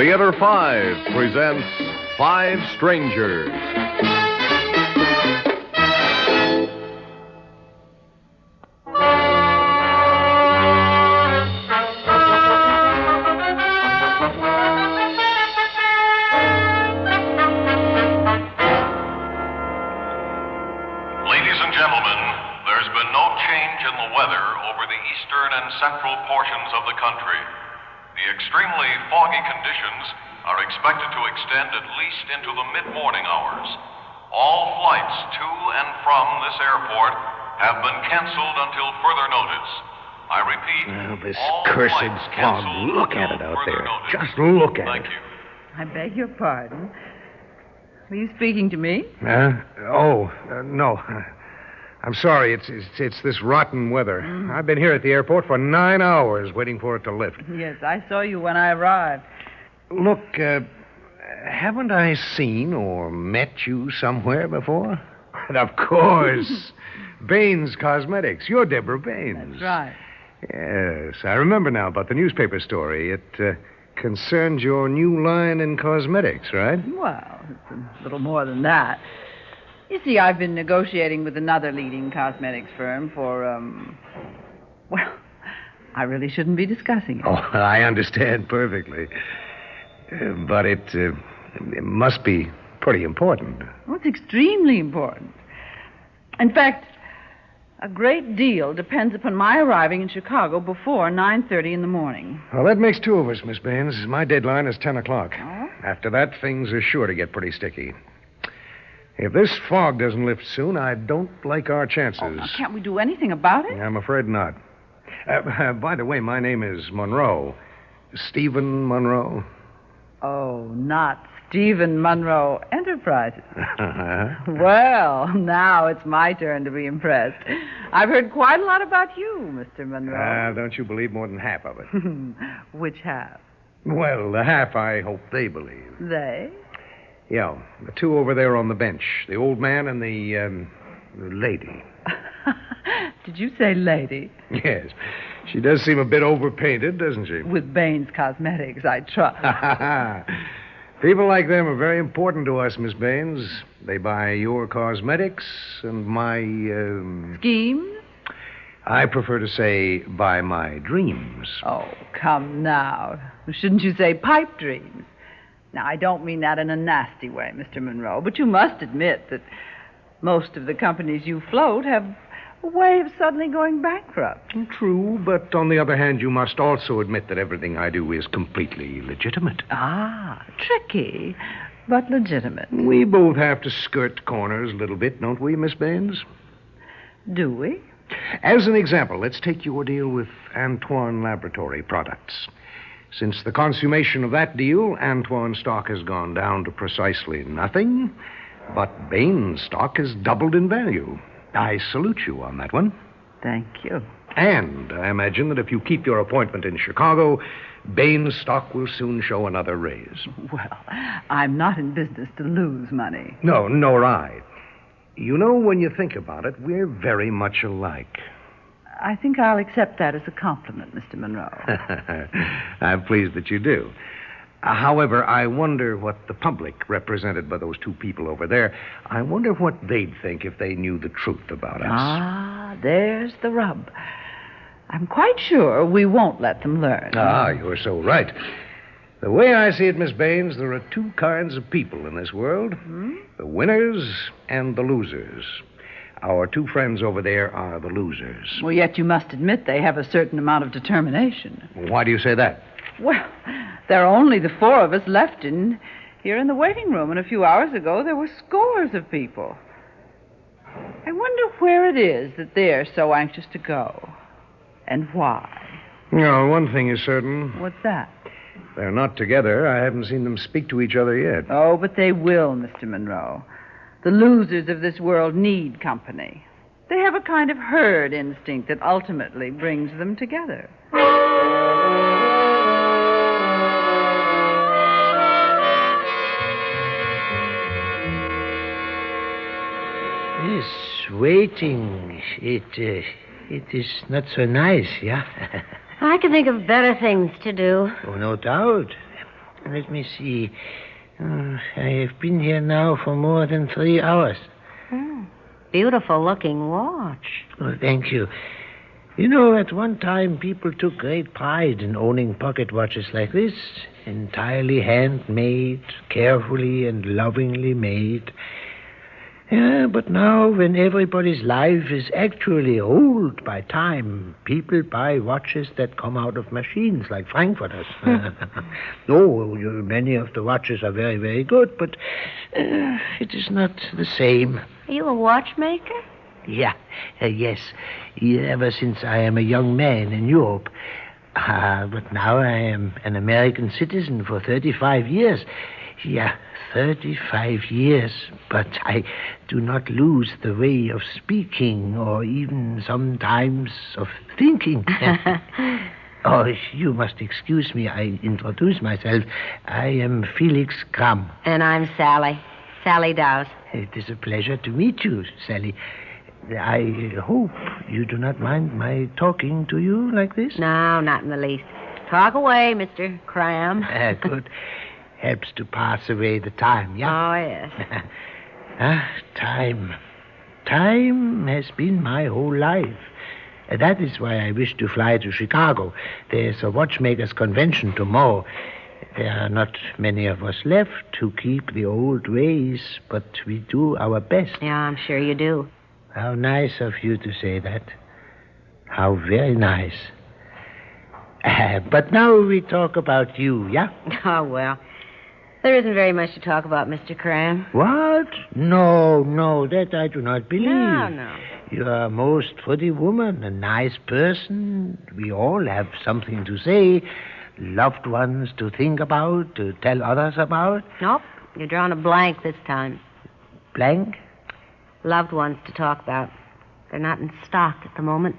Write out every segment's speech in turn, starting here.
Theater 5 presents Five Strangers. Ladies and gentlemen, there's been no change in the weather over the eastern and central portions of the country. The extremely foggy conditions are expected to extend at least into the mid-morning hours. All flights to and from this airport have been canceled until further notice. I repeat, This all cursed flights fog. canceled Look at until it out further there. notice. Just look at Thank it. you. I beg your pardon. Were you speaking to me? No. I'm sorry. It's this rotten weather. I've been here at the airport for 9 hours waiting for it to lift. Yes, I saw you when I arrived. Look, haven't I seen or met you somewhere before? Of course. Baines Cosmetics. You're Deborah Baines. That's right. Yes, I remember now about the newspaper story. It concerned your new line in cosmetics, right? Well, it's a little more than that. You see, I've been negotiating with another leading cosmetics firm for, well, I really shouldn't be discussing it. Oh, I understand perfectly. But it must be pretty important. Well, it's extremely important. In fact, a great deal depends upon my arriving in Chicago before 9:30 in the morning. Well, that makes two of us, Miss Baines. My deadline is 10 o'clock. Oh? After that, things are sure to get pretty sticky. If this fog doesn't lift soon, I don't like our chances. Oh, now, can't we do anything about it? I'm afraid not. By the way, my name is Monroe. Stephen Monroe. Oh, not Stephen Monroe Enterprises. Well, now it's my turn to be impressed. I've heard quite a lot about you, Mr. Monroe. Don't you believe more than half of it? Which half? Well, the half I hope they believe. They? Yeah, the two over there on the bench. The old man and the lady. Did you say lady? Yes. She does seem a bit overpainted, doesn't she? With Baines Cosmetics, I trust. People like them are very important to us, Miss Baines. They buy your cosmetics and my, Schemes? I prefer to say buy my dreams. Oh, come now. Shouldn't you say pipe dreams? Now, I don't mean that in a nasty way, Mr. Monroe, but you must admit that most of the companies you float have a way of suddenly going bankrupt. True, but on the other hand, you must also admit that everything I do is completely legitimate. Ah, tricky, but legitimate. We both have to skirt corners a little bit, don't we, Miss Baines? Do we? As an example, let's take your deal with Antoine Laboratory Products. Since the consummation of that deal, Antoine's stock has gone down to precisely nothing, but Baines' stock has doubled in value. I salute you on that one. Thank you. And I imagine that if you keep your appointment in Chicago, Baines' stock will soon show another raise. Well, I'm not in business to lose money. No, nor I. You know, when you think about it, we're very much alike. I think I'll accept that as a compliment, Mr. Monroe. I'm pleased that you do. However, I wonder what the public, represented by those two people over there, I wonder what they'd think if they knew the truth about us. Ah, there's the rub. I'm quite sure we won't let them learn. Ah, you're so right. The way I see it, Miss Baines, there are two kinds of people in this world. The winners and the losers. Our two friends over there are the losers. Well, yet you must admit they have a certain amount of determination. Why do you say that? Well, there are only the four of us left here in the waiting room, and a few hours ago there were scores of people. I wonder where it is that they're so anxious to go, and why. No, one thing is certain. What's that? They're not together. I haven't seen them speak to each other yet. Oh, but they will, Mr. Monroe. The losers of this world need company. They have a kind of herd instinct that ultimately brings them together. This waiting, it is not so nice, yeah? I can think of better things to do. Oh, no doubt. Let me see. I have been here now for more than 3 hours. Beautiful looking watch. Oh, thank you. You know, at one time, people took great pride in owning pocket watches like this, entirely handmade, carefully and lovingly made. Yeah, but now, when everybody's life is actually old by time, people buy watches that come out of machines like Frankfurters. Many of the watches are very, very good, but it is not the same. Are you a watchmaker? Yeah, yes. Ever since I am a young man in Europe. But now I am an American citizen for 35 years. Yeah, 35 years. But I do not lose the way of speaking or even sometimes of thinking. Oh, you must excuse me. I introduce myself. I am Felix Kram. And I'm Sally. Sally Dowse. It is a pleasure to meet you, Sally. I hope you do not mind my talking to you like this? No, not in the least. Talk away, Mr. Cram. Good. Helps to pass away the time, yeah? Oh, yes. Time. Time has been my whole life. That is why I wish to fly to Chicago. There's a watchmakers' convention tomorrow. There are not many of us left to keep the old ways, but we do our best. Yeah, I'm sure you do. How nice of you to say that. How very nice. But now we talk about you, yeah? Oh, well. There isn't very much to talk about, Mr. Cram. What? No, that I do not believe. No. You are a most pretty woman, a nice person. We all have something to say, loved ones to think about, to tell others about. Nope, you're drawing a blank this time. Blank? Loved ones to talk about. They're not in stock at the moment.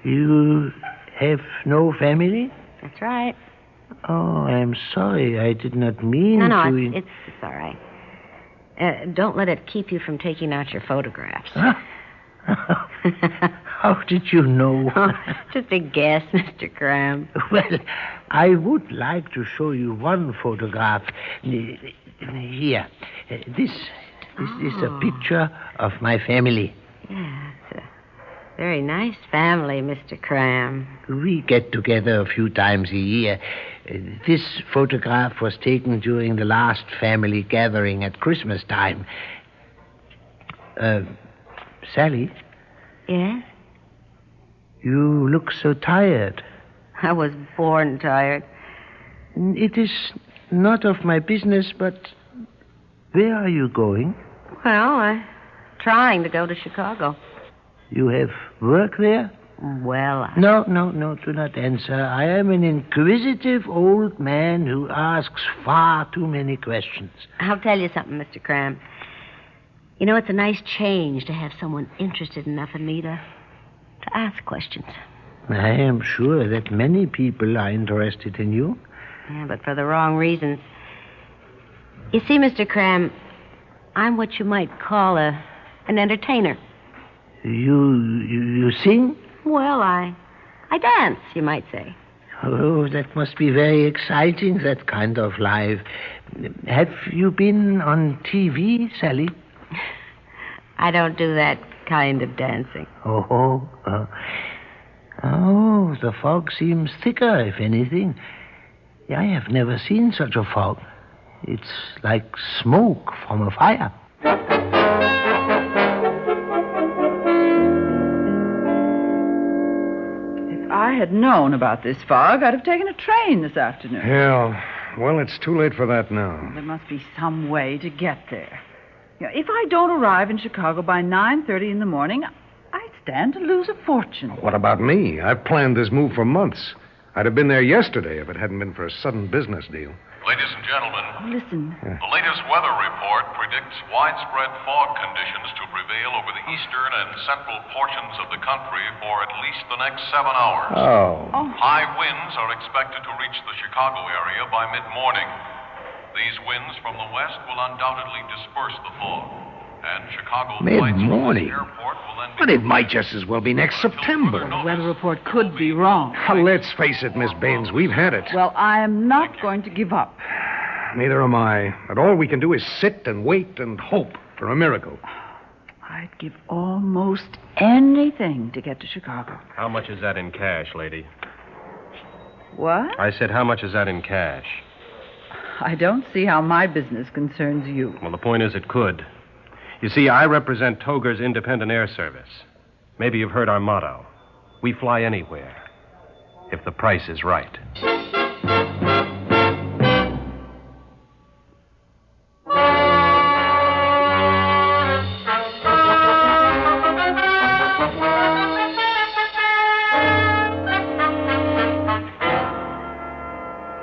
You have no family? That's right. Oh, I'm sorry. I did not mean No, to... it's all right. Don't let it keep you from taking out your photographs. Huh? How did you know? Just a guess, Mr. Cram. Well, I would like to show you one photograph. Here. This is a picture of my family. Yeah, it's a very nice family, Mr. Cram. We get together a few times a year. This photograph was taken during the last family gathering at Christmas time. Sally? Yes? You look so tired. I was born tired. It is not of my business, but where are you going? Well, I'm trying to go to Chicago. You have work there? Well, No, do not answer. I am an inquisitive old man who asks far too many questions. I'll tell you something, Mr. Cram. You know, it's a nice change to have someone interested enough in me to ask questions. I am sure that many people are interested in you. Yeah, but for the wrong reasons. You see, Mr. Cram, I'm what you might call an entertainer. You sing? Well, I dance, you might say. Oh, that must be very exciting, that kind of life. Have you been on TV, Sally? I don't do that kind of dancing. Oh, the fog seems thicker, if anything. I have never seen such a fog. It's like smoke from a fire. If I had known about this fog, I'd have taken a train this afternoon. Yeah, well, it's too late for that now. There must be some way to get there. You know, if I don't arrive in Chicago by 9:30 in the morning, I'd stand to lose a fortune. What about me? I've planned this move for months. I'd have been there yesterday if it hadn't been for a sudden business deal. Ladies and gentlemen, Listen, the latest weather report predicts widespread fog conditions to prevail over the eastern and central portions of the country for at least the next 7 hours. Oh. High winds are expected to reach the Chicago area by mid-morning. These winds from the west will undoubtedly disperse the fog. And Chicago Mid-morning. Airport will then be But it might just as well be next September. The weather report could be wrong. Well, let's face it, Miss Baines, we've had it. Well, I am not going to give up. Neither am I. But all we can do is sit and wait and hope for a miracle. I'd give almost anything to get to Chicago. How much is that in cash, lady? What? I said, how much is that in cash? I don't see how my business concerns you. Well, the point is it could. You see, I represent Toger's Independent Air Service. Maybe you've heard our motto. We fly anywhere, if the price is right.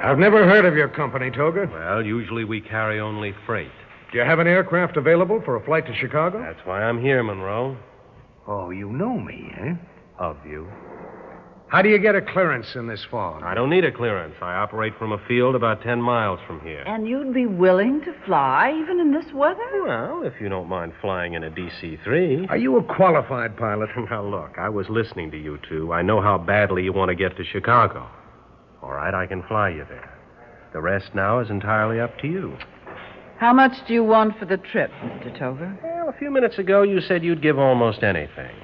I've never heard of your company, Toger. Well, usually we carry only freight. Do you have an aircraft available for a flight to Chicago? That's why I'm here, Monroe. Oh, you know me, eh? Of you. How do you get a clearance in this fog? I don't need a clearance. I operate from a field about 10 miles from here. And you'd be willing to fly even in this weather? Well, if you don't mind flying in a DC-3. Are you a qualified pilot? Now, look, I was listening to you two. I know how badly you want to get to Chicago. All right, I can fly you there. The rest now is entirely up to you. How much do you want for the trip, Mr. Toger? Well, a few minutes ago, you said you'd give almost anything.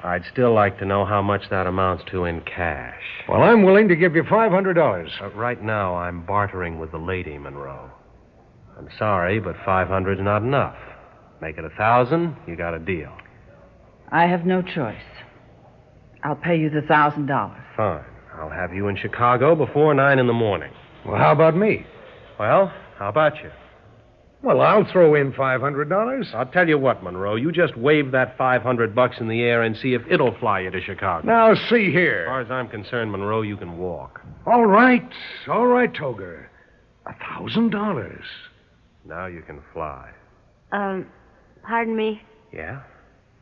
I'd still like to know how much that amounts to in cash. Well, I'm willing to give you $500. Right now, I'm bartering with the lady, Monroe. I'm sorry, but 500's not enough. Make it 1,000, you got a deal. I have no choice. I'll pay you the $1,000. Fine. I'll have you in Chicago before 9 in the morning. Well, how about me? Well, how about you? Well, I'll throw in $500. I'll tell you what, Monroe. You just wave that $500 in the air and see if it'll fly you to Chicago. Now, see As here. far as I'm concerned, Monroe, you can walk. All right, Toger. $1,000. Now you can fly. Pardon me? Yeah?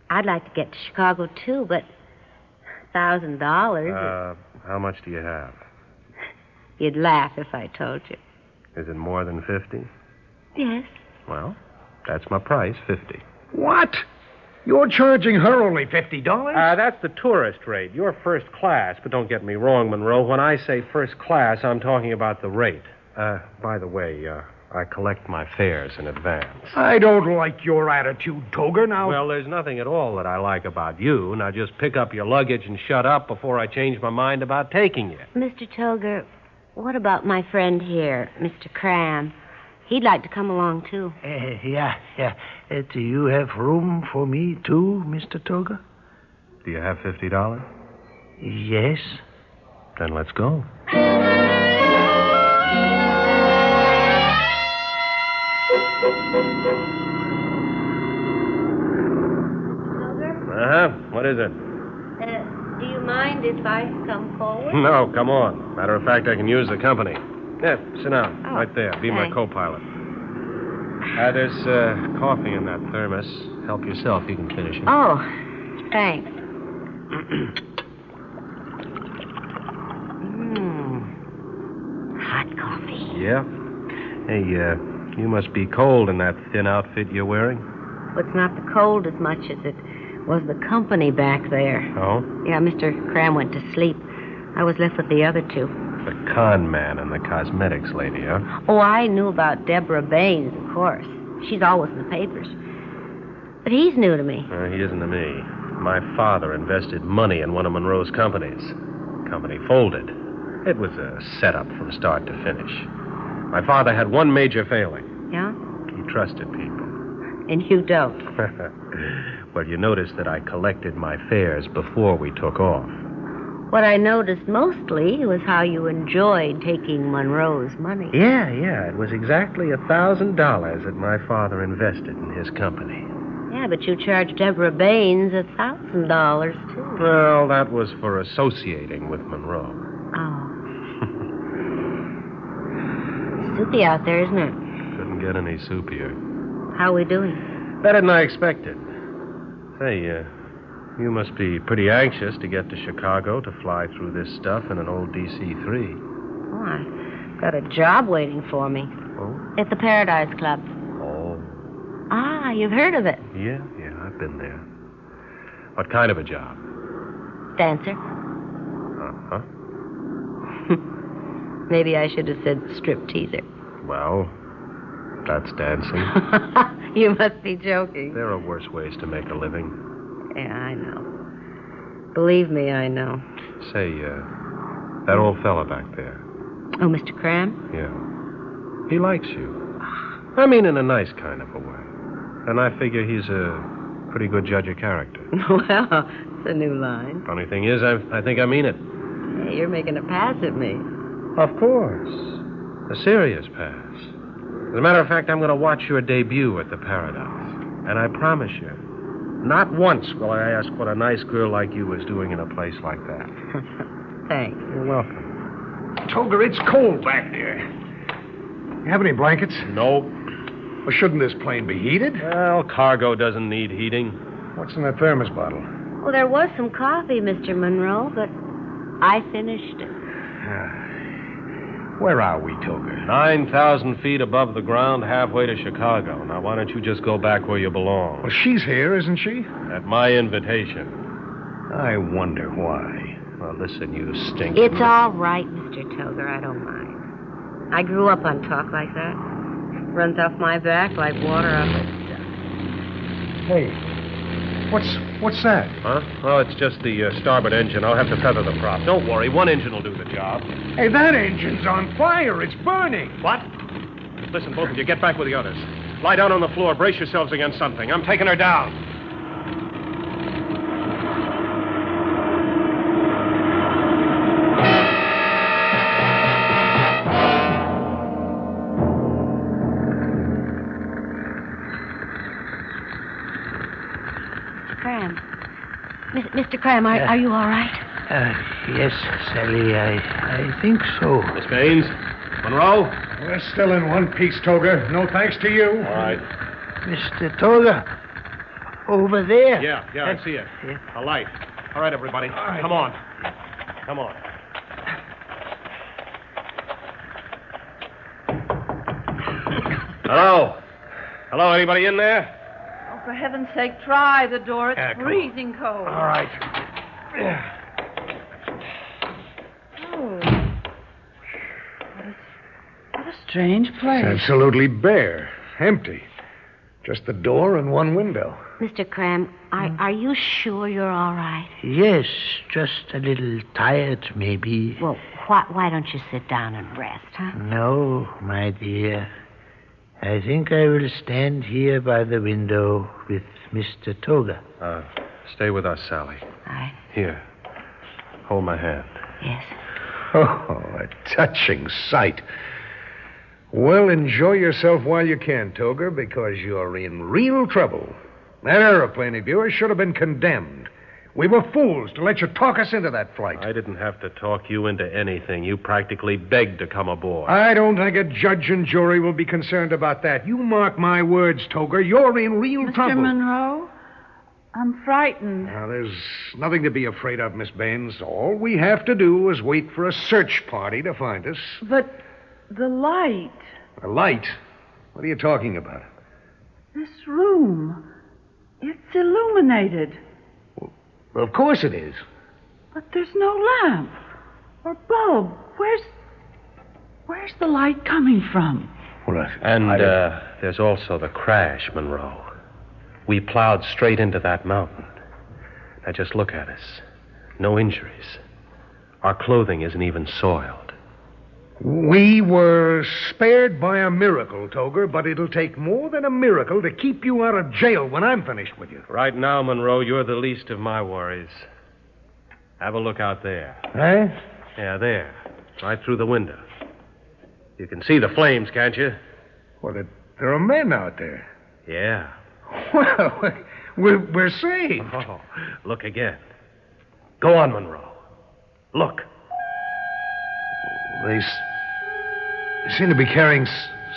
I'd like to get to Chicago, too, but $1,000. How much do you have? You'd laugh if I told you. Is it more than 50? Yes. Well, that's my price, 50. What? You're charging her only $50? That's the tourist rate. You're first class, but don't get me wrong, Monroe. When I say first class, I'm talking about the rate. By the way, I collect my fares in advance. I don't like your attitude, Toger. Now... Well, there's nothing at all that I like about you. Now just pick up your luggage and shut up before I change my mind about taking you. Mr. Toger, what about my friend here, Mr. Cram? He'd like to come along, too. Yeah. Do you have room for me, too, Mr. Toger? Do you have $50? Yes. Then let's go. Toger? What is it? Do you mind if I come forward? No, come on. Matter of fact, I can use the company. Yeah, sit down. Oh, right there. Be my thanks. co-pilot. There's coffee in that thermos. Help yourself. You can finish it. Oh, thanks. Hot coffee. Yeah? Hey, you must be cold in that thin outfit you're wearing. Well, it's not the cold as much as it was the company back there. Oh? Yeah, Mr. Cram went to sleep. I was left with the other two. The con man and the cosmetics lady, huh? Oh, I knew about Deborah Baines, of course. She's always in the papers. But he's new to me. He isn't to me. My father invested money in one of Monroe's companies. Company folded. It was a setup from start to finish. My father had one major failing. Yeah? He trusted people. And you don't. Well, you noticed that I collected my fares before we took off. What I noticed mostly was how you enjoyed taking Monroe's money. Yeah. It was exactly $1,000 that my father invested in his company. Yeah, but you charged Deborah Baines $1,000, too. Well, that was for associating with Monroe. Oh. Soupy out there, isn't it? Couldn't get any soupier. How are we doing? Better than I expected. Say, you must be pretty anxious to get to Chicago to fly through this stuff in an old DC-3. Oh, I've got a job waiting for me. Oh? At the Paradise Club. Oh. Ah, you've heard of it. Yeah, I've been there. What kind of a job? Dancer. Uh-huh. Maybe I should have said strip teaser. Well, that's dancing. You must be joking. There are worse ways to make a living. Yeah, I know. Believe me, I know. Say, that old fella back there. Oh, Mr. Cram? Yeah. He likes you. I mean, in a nice kind of a way. And I figure he's a pretty good judge of character. Well, it's a new line. Funny thing is, I think I mean it. Hey, you're making a pass at me. Of course. A serious pass. As a matter of fact, I'm going to watch your debut at the Paradise. And I promise you, not once will I ask what a nice girl like you is doing in a place like that. Thanks. You're welcome. Toger, it's cold back there. You have any blankets? Nope. Well, shouldn't this plane be heated? Well, cargo doesn't need heating. What's in that thermos bottle? Well, there was some coffee, Mr. Monroe, but I finished it. Where are we, Toger? 9,000 feet above the ground, halfway to Chicago. Now, why don't you just go back where you belong? Well, she's here, isn't she? At my invitation. I wonder why. Well, listen, you stink. It's all right, Mr. Toger. I don't mind. I grew up on talk like that. Runs off my back like water off a duck. Hey, what's that? Huh? Oh, it's just the starboard engine. I'll have to feather the prop. Don't worry, one engine will do the job. Hey, that engine's on fire. It's burning. What? Listen, both of you, get back with the others. Lie down on the floor. Brace yourselves against something. I'm taking her down. Mr. Cram, are you all right? Yes, Sally, I think so. Miss Baines? Monroe? We're still in one piece, Toger. No thanks to you. All right. Mr. Toga, over there. Yeah, I see it. Yeah. A light. All right, everybody. All right. Come on. Come on. Hello? Hello, anybody in there? Oh, for heaven's sake, try the door. It's Yeah, come on. freezing cold. All right. Oh. What a strange place. It's absolutely bare. Empty. Just the door and one window. Mr. Cram, are you sure you're all right? Yes, just a little tired, maybe. Well, why don't you sit down and rest, huh? No, my dear. I think I will stand here by the window with Mr. Toga. Stay with us, Sally. All right. Here. Hold my hand. Yes. Oh, a touching sight. Well, enjoy yourself while you can, Toger, because you're in real trouble. That aeroplane of yours should have been condemned. We were fools to let you talk us into that flight. I didn't have to talk you into anything. You practically begged to come aboard. I don't think a judge and jury will be concerned about that. You mark my words, Toger. You're in real Mr. trouble. Monroe, I'm frightened. Now, there's nothing to be afraid of, Miss Baines. All we have to do is wait for a search party to find us. But the light, A light? What are you talking about? this room, it's illuminated. Well, of course it is. But there's no lamp or bulb. Where's the light coming from? Well, And there's also the crash, Monroe. We plowed straight into that mountain. Now just look at us. No injuries. Our clothing isn't even soiled. We were spared by a miracle, Toger, but it'll take more than a miracle to keep you out of jail when I'm finished with you. Right now, Monroe, you're the least of my worries. Have a look out there. Eh? Yeah, there. Right through the window. You can see the flames, can't you? Well, there are men out there. Yeah. Well, we're saved. Oh, look again. Go on, Monroe. Look. They seem to be carrying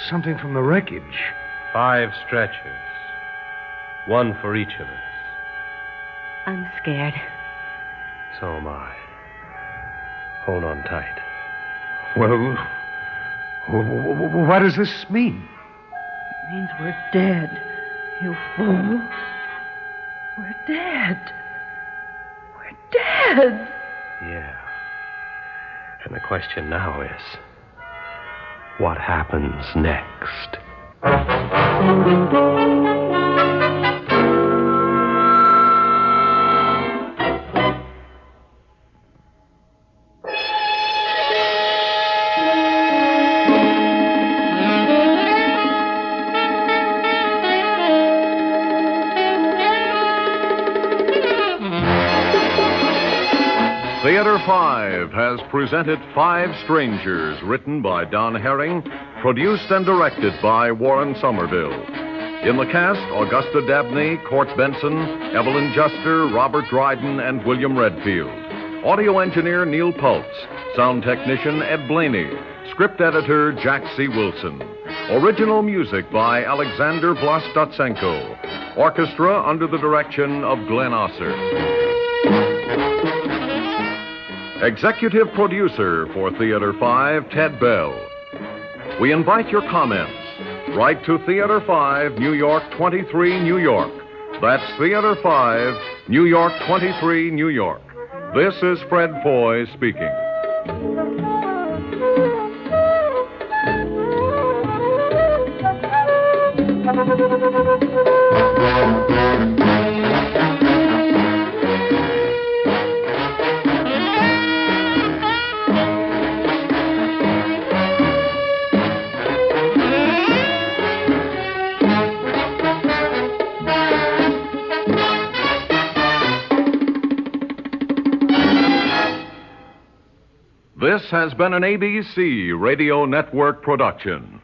something from the wreckage. 5 stretchers. One for each of us. I'm scared. So am I. Hold on tight. Well, what does this mean? It means we're dead. You fool. We're dead. We're dead. Yeah. And the question now is, what happens next? Theater 5 has presented Five Strangers, written by Don Herring, produced and directed by Warren Somerville. In the cast, Augusta Dabney, Court Benson, Evelyn Juster, Robert Dryden, and William Redfield. Audio engineer Neil Pultz. Sound technician Ed Blaney. Script editor Jack C. Wilson. Original music by Alexander Vlastotsenko. Orchestra under the direction of Glenn Osser. Executive producer for Theater 5, Ted Bell. We invite your comments. Write to Theater 5, New York 23, New York. That's Theater 5, New York 23, New York. This is Fred Foy speaking. This has been an ABC Radio Network production.